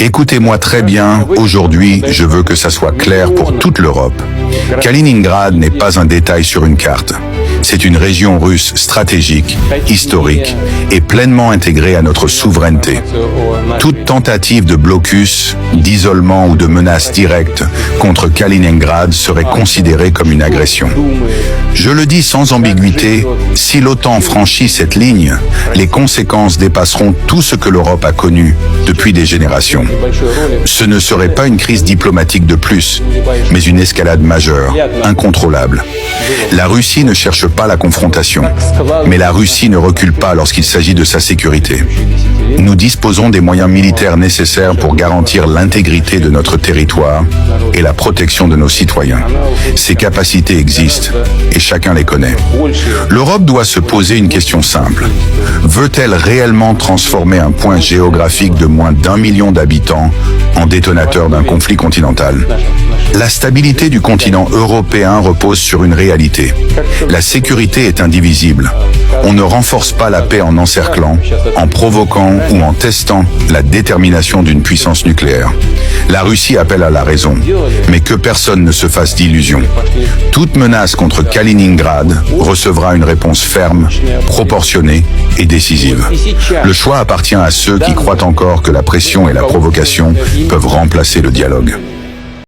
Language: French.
Écoutez-moi très bien, aujourd'hui, je veux que ça soit clair pour toute l'Europe. Kaliningrad n'est pas un détail sur une carte. C'est une région russe stratégique, historique et pleinement intégrée à notre souveraineté. Toute tentative de blocus, d'isolement ou de menace directe contre Kaliningrad serait considérée comme une agression. Je le dis sans ambiguïté, si l'OTAN franchit cette ligne, les conséquences dépasseront tout ce que l'Europe a connu depuis des générations. Ce ne serait pas une crise diplomatique de plus, mais une escalade majeure, incontrôlable. La Russie ne cherche pas la confrontation, mais la Russie ne recule pas lorsqu'il s'agit de sa sécurité. Nous disposons des moyens militaires nécessaires pour garantir l'intégrité de notre territoire et la protection de nos citoyens. Ces capacités existent et chacun les connaît. L'Europe doit se poser une question simple. Veut-elle réellement transformer un point géographique de moins d'1 million d'habitants en détonateur d'un conflit continental? La stabilité du continent européen repose sur une réalité. La sécurité est indivisible. On ne renforce pas la paix en encerclant, en provoquant ou en testant la détermination d'une puissance nucléaire. La Russie appelle à la raison, mais que personne ne se fasse d'illusions. Toute menace contre Kaliningrad recevra une réponse ferme, proportionnée et décisive. Le choix appartient à ceux qui croient encore que la pression et la provocation peuvent remplacer le dialogue.